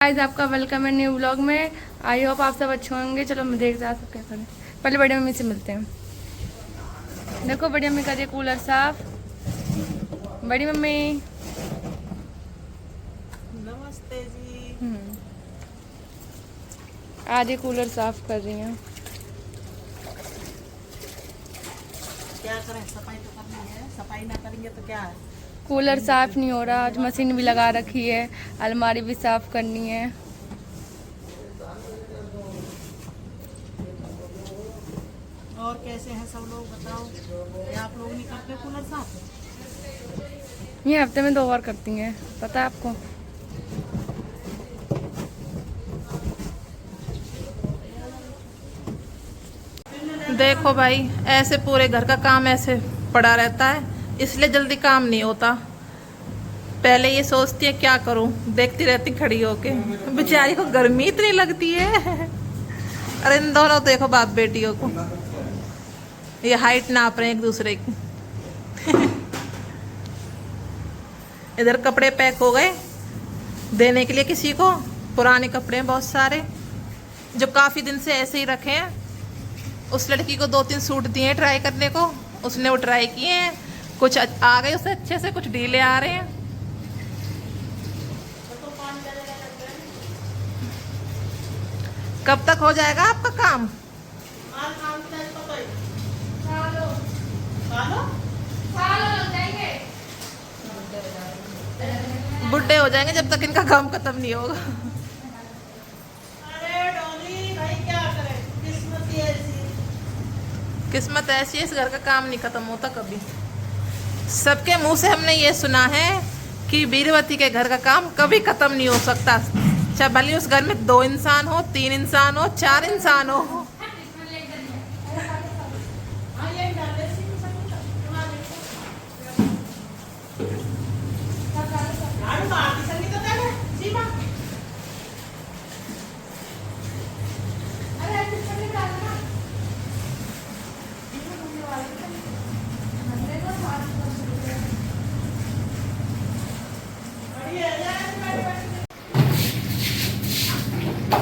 Guys आपका welcome है new vlog में। आई होप आप सब अच्छे होंगे। चलो हम देखते हैं सब क्या करें। पहले बड़ी मम्मी से मिलते हैं। देखो बड़ी मम्मी कर रही है कूलर साफ। बड़ी मम्मी नमस्ते जी। आज ये कूलर साफ कर रही हैं। क्या करें, सफाई तो करनी है। सफाई ना करेंगे तो क्या है। कूलर साफ नहीं हो रहा। आज मशीन भी लगा रखी है। अलमारी भी साफ करनी है। और कैसे हैं सब लोग, बताओ। ये आप लोग नहीं करते कूलर साफ? ये हफ्ते में 2 बार करती हैं, पता है आपको। देखो भाई, ऐसे पूरे घर का काम ऐसे पड़ा रहता है, इसलिए जल्दी काम नहीं होता। पहले ये सोचती है क्या करूं, देखती रहती खड़ी होके। बेचारी को गर्मी इतनी लगती है। अरे इन दोनों देखो बाप बेटियों को, ये हाइट नाप रहे हैं एक दूसरे की। इधर कपड़े पैक हो गए देने के लिए किसी को। पुराने कपड़े हैं बहुत सारे जो काफी दिन से ऐसे ही रखे हैं। उस लड़की को 2-3 सूट दिए हैं ट्राई करने को, उसने वो ट्राई किए हैं। कुछ आ गए उससे अच्छे से, कुछ ढीले आ रहे हैं। कब तक हो जाएगा आपका काम? बुढ़े हो जाएंगे जब तक इनका काम खत्म नहीं होगा। अरे डॉली भाई क्या करें, किस्मत ऐसी है, इस घर का काम नहीं खत्म होता कभी। सबके मुंह से हमने ये सुना है कि वीरवती के घर का काम कभी खत्म नहीं हो सकता, चाहे भले उस घर में 2 इंसान हो, 3 इंसान हो, 4 इंसान हो।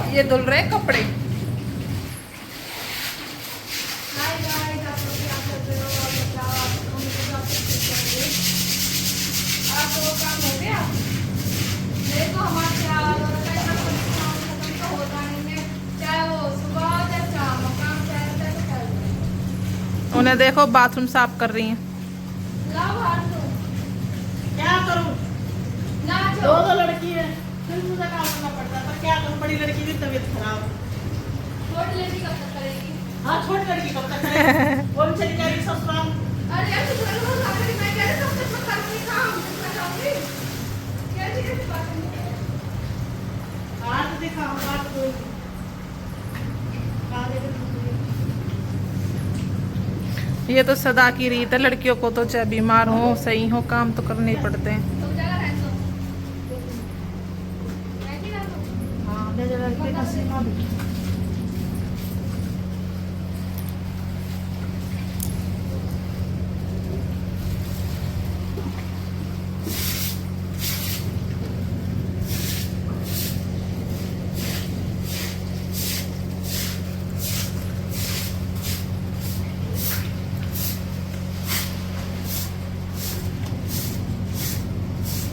ये धुल रहे कपड़े। देखो हमारे हाल तो होता नहीं है, चाहे वो सुबह चाहे शाम काम चाहे। उन्हें देखो बाथरूम साफ कर रही हैं। क्या करूं, दो लड़की है, फिर मुझे काम करना पड़ता है। पर क्या करूं, बड़ी लड़की की तबीयत खराब। छोटी लड़की कब तक करेगी? हाँ, छोटी लड़की कब तक करेगी? वो भी चली जाएगी ससुराल। अरे यार तो मैं कह रही हूं तब तक मैं करूंगी काम, मैं जाऊंगी। कैसी बात है? हाथ दिखा, हाथ धो। ये तो सदा की रीत है, लड़कियों को तो चाहे बीमार हो सही हो काम तो करने ही पड़ते हैं।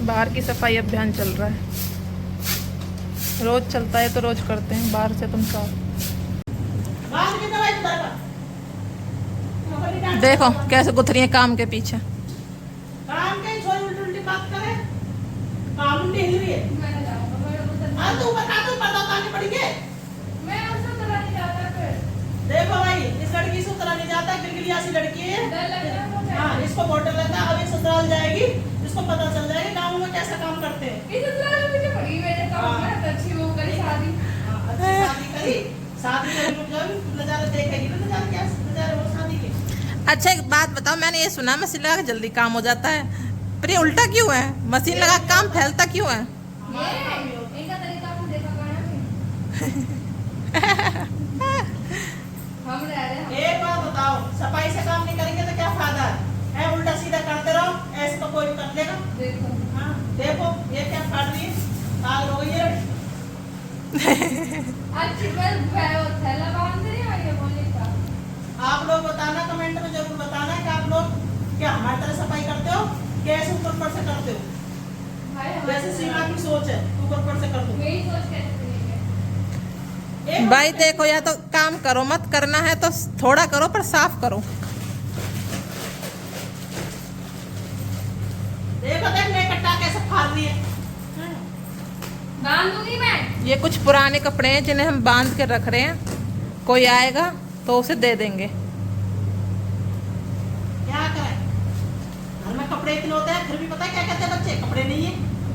बाहर की सफाई अभियान चल रहा है, रोज चलता है तो रोज करते हैं बाहर से। तुम साफ देखो कैसे गुथरी है काम के पीछे। काम के छोटी उल्टी उल्टी बात करे, काम नहीं हिल रही है। हां तो बता दो, पता करनी पड़ेगी। मैं उससे उतरा नहीं जाता फिर। देखो भाई, इस लड़की से उतरा नहीं जाता, गिलगिलिया सी लड़की है। हाँ, इसको बोतल लगता है, अभी ससुराल जाएगी, इसको पता चल जाएगा गाँव में कैसा काम करते हैं। इस ससुराल में मुझे पड़ी मैंने काम में अच्छी वो करी शादी। अच्छी शादी करी, शादी करी लोग जब नजारा देखेगी ना, नजारा क्या नजारा वो शादी के। अच्छा एक बात बताओ, मैंने ये सुना मशीन लगा के जल्दी काम हो जाता है, पर ये उल्टा क्यों है? मशीन लगा के काम फैलता क्यों है? इनका तरीका आपने देखा हम रह रहे हैं। एक बात बताओ, सफाई से काम नहीं करेंगे तो क्या फायदा है? उल्टा सीधा करते रहो, ऐसे तो कोई कर लेगा। देखो हाँ देखो ये क्या फाड़ रही है, आग हो गई है। अच्छी बस वो थैला बांध रही है ये बोले का। आप लोग बताना कमेंट में जरूर बताना कि आप लोग क्या हमारी तरह सफाई करते हो, कैसे ऊपर ऊपर से करते हो। भाई वैसे सीमा की सोच है ऊपर ऊपर से कर दो। मेरी सोच कैसे है? भाई देखो, या तो काम करो, मत करना है तो थोड़ा करो पर साफ करो। देखो देख मैं कट्टा कैसे फाड़ रही है। बांध दूंगी मैं। ये कुछ पुराने कपड़े हैं जिन्हें हम बांध के रख रहे हैं, कोई आएगा तो उसे दे देंगे। क्या करें, घर में कपड़े इतने होते हैं, फिर भी पता है क्या कहते हैं बच्चे, कपड़े नहीं है।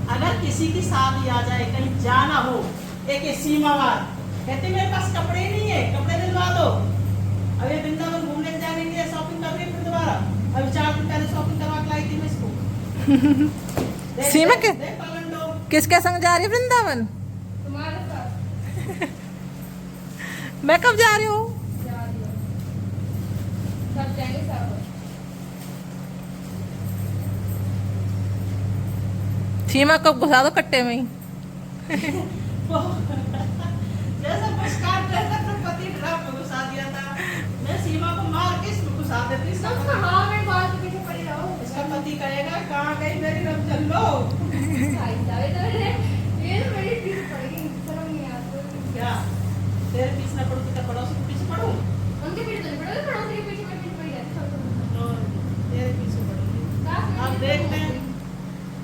अगर किसी की शादी आ जाए, कहीं जाना हो, एक सीमावार कहते मेरे पास कपड़े नहीं है, कपड़े दिलवा दो। अभी वृंदावन घूमने जाने के लिए शॉपिंग कर रही है, फिर दोबारा अभी 4 दिन पहले शॉपिंग करवा के लाई थी मैं इसको। सीमा के किसके संग जा रही है वृंदावन? तुम्हारे साथ मैं कब जा रही हूँ? जा रही हो। सब जाएंगे सब। सीमा को घुसा दो कट्टे में ही। जैसे पुरस्कार पति ड्राम में घुसा दिया था, मैं सीमा को मार के इसमें घुसा देती। सब हाँ मैं बात के पीछे पड़ी रहो। इसका पति कहेगा कहाँ गई मेरी रमजन लो। ये तो मेरी पीछे पड़ेगी, शर्म नहीं आती। क्या तेरे पीछे न पड़ू तो पड़ोसी के पीछे पड़ू? उनके पीछे तो नहीं पड़ोगे, पड़ोसी के पीछे मैं पीछे पड़ी रहती हूँ। तेरे पीछे पड़ूंगी। आप देखते हैं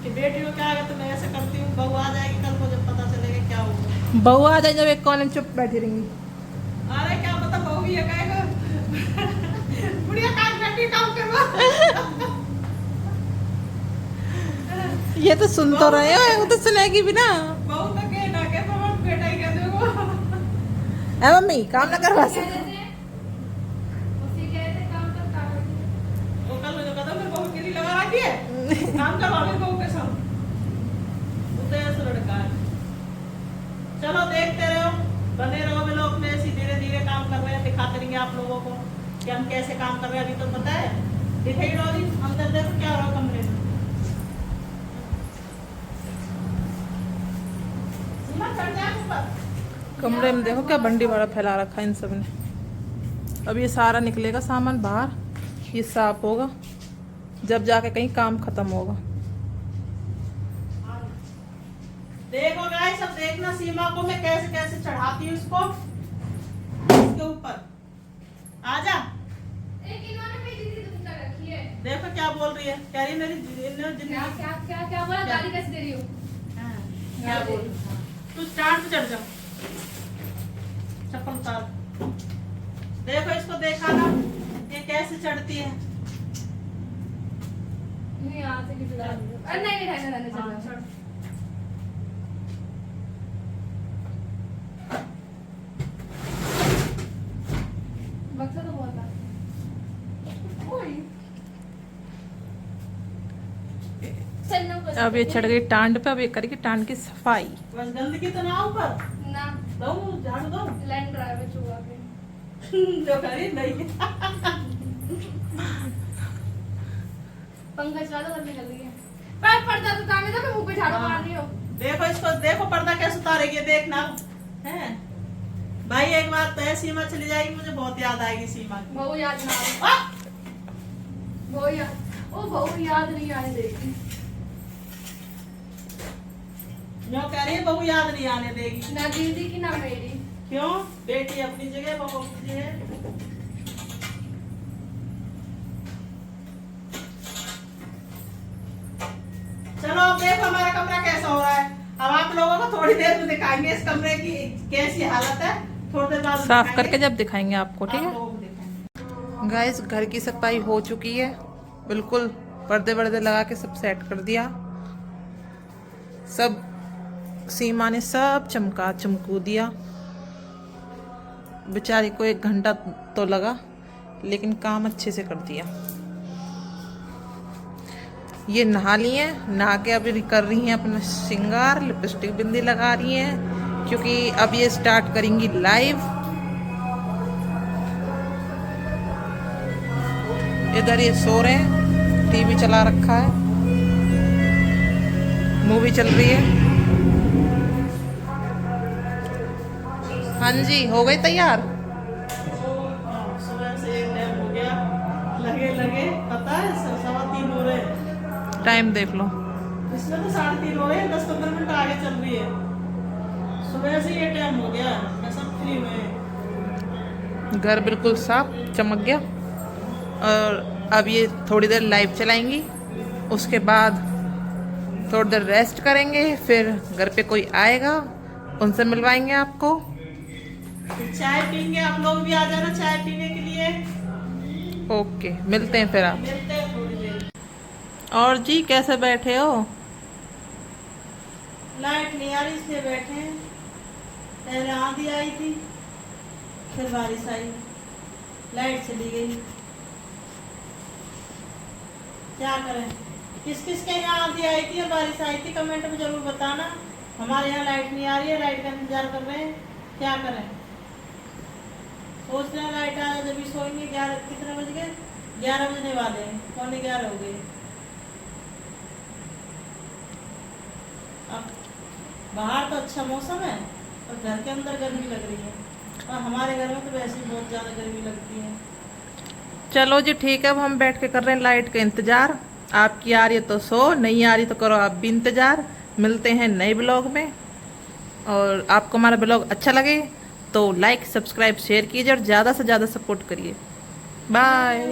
कि बेटी को क्या आगे तो मैं ऐसे करती हूँ, बहू आ जाएगी कल को, जब पता चलेगा क्या होगा। बहू आ जाए जब एक कोने में चुप बैठी रहेंगी। अरे क्या पता बहू भी ये कहेगा बुढ़िया काम करती काम करवा। ये तो सुन तो रहे हो, वो तो सुनेगी भी ना। बहू तो कहे ना कहे पर बेटा ही कह देगा। ए मम्मी काम ना करवा सकते। उसी कहते काम कर काम। वो कल मुझे पता मैं बहू के लिए लगा रखी है काम करवा ले बहू के साथ। वो तो ऐसा लड़का है। चलो देखते रहो, बने रहो व्लॉग में, ऐसी धीरे धीरे काम कर रहे हैं, दिखाते रहेंगे आप लोगों को कि हम कैसे काम कर रहे हैं। अभी तो पता है दिखाई रहो जी, अंदर देखो क्या हो रहा है कमरे में। कमरे में देखो क्या बंडी वाला फैला रखा है इन सब ने। अब ये सारा निकलेगा सामान बाहर, ये साफ होगा जब जाके कहीं काम खत्म होगा। देखो गाइस, सब देखना सीमा को मैं कैसे कैसे चढ़ाती हूँ इसको इसके ऊपर। आजा एक इन्होंने मेरी दीदी तो कर रखी है। देखो क्या बोल रही है, कह रही है मेरी जिंदगी। क्या क्या क्या क्या बोला, गाली कैसे दे रही हो? क्या बोल रही? तू स्टार्ट पे चढ़ जा, चप्पल उतार। देखो इसको देखा ना ये कैसे चढ़ती है। नहीं यहाँ से किसी अरे नहीं नहीं रहने रहने हाँ, चल। चढ़। बक्सा तो बहुत था। ओए चलना बस। अब ये चढ़ गई टांड पे, अब ये करेगी टांड की सफाई। बस गंदगी तो ना ऊपर ना दो, झाड़ू दो। लैंड ड्राइवर चुआ के जो करी नहीं पंखा चला दो, गर्मी लग रही है। पर पर्दा तो ताने दो, मैं मुंह पे झाड़ू मार रही हूँ। देखो इसको, देखो पर्दा कैसे उतारेगी, देखना है भाई। एक बात तो है, सीमा चली जाएगी मुझे बहुत याद आएगी सीमा की। बहू याद ना आए। बहू याद, ओ बहू याद नहीं आने देगी। जो कह रही है बहू याद नहीं आने देगी। ना दीदी की ना मेरी। क्यों? बेटी अपनी जगह, बहू अपनी जगह। चलो अब देखो हमारा कमरा कैसा हो रहा है। अब आप लोगों को थोड़ी देर में दिखाएंगे इस कमरे की कैसी हालत है, थोड़ी देर बाद साफ करके जब दिखाएंगे आपको, ठीक है गाइस। घर की सफाई हो चुकी है बिल्कुल, पर्दे वर्दे लगा के सब सेट कर दिया। सब सीमा ने सब चमकू दिया। बेचारी को 1 घंटा तो लगा, लेकिन काम अच्छे से कर दिया। ये नहा ली हैं, नहा के अभी कर रही हैं अपना श्रृंगार, लिपस्टिक बिंदी लगा रही हैं, क्योंकि अब ये स्टार्ट करेंगी लाइव। इधर ये सो रहे हैं, टीवी चला रखा है, मूवी चल रही है। हाँ जी, हो गई तैयार। सुबह से एक टाइम हो गया, लगे लगे पता है 3:15 हो रहे। टाइम देख लो। इसमें तो 3:30 हो गए, 10-15 मिनट आगे चल रही है। सुबह से ये टाइम हो गया, मैं सब फ्री हुए। घर बिल्कुल साफ चमक गया। और अब ये थोड़ी देर लाइव चलाएंगी, उसके बाद थोड़ी देर रेस्ट करेंगे, फिर घर पे कोई आएगा उनसे मिलवाएंगे आपको। फिर चाय पीएंगे, आप लोग भी आ जाना चाय पीने के लिए। ओके, मिलते हैं फिर आप। मिलते हैं थोड़ी देर। और जी कैसे बैठे हो? लाइट नहीं आ रही इसलिए बैठे हैं। पहले आंधी आई थी, फिर बारिश आई, लाइट चली गई। क्या करें? किस किस के यहाँ आंधी आई थी और बारिश आई थी कमेंट में जरूर बताना। हमारे यहाँ लाइट नहीं आ रही है, लाइट का इंतजार कर रहे हैं, क्या करें? सोच रहे हैं लाइट आ जाए, जब भी सोएंगे। 11 कितने बज गए? 11 बजने वाले हैं, 11:15 हो गए। अब बाहर तो अच्छा मौसम है और घर के अंदर गर्मी लग रही है, और हमारे घर में तो वैसे ही बहुत ज़्यादा गर्मी लगती है। चलो जी ठीक है, अब हम बैठ के कर रहे हैं लाइट का इंतजार। आपकी आ रही है तो सो, नहीं आ रही तो करो आप भी इंतजार। मिलते हैं नए ब्लॉग में। और आपको हमारा ब्लॉग अच्छा लगे तो लाइक सब्सक्राइब शेयर कीजिए और ज़्यादा से ज़्यादा सपोर्ट करिए। बाय।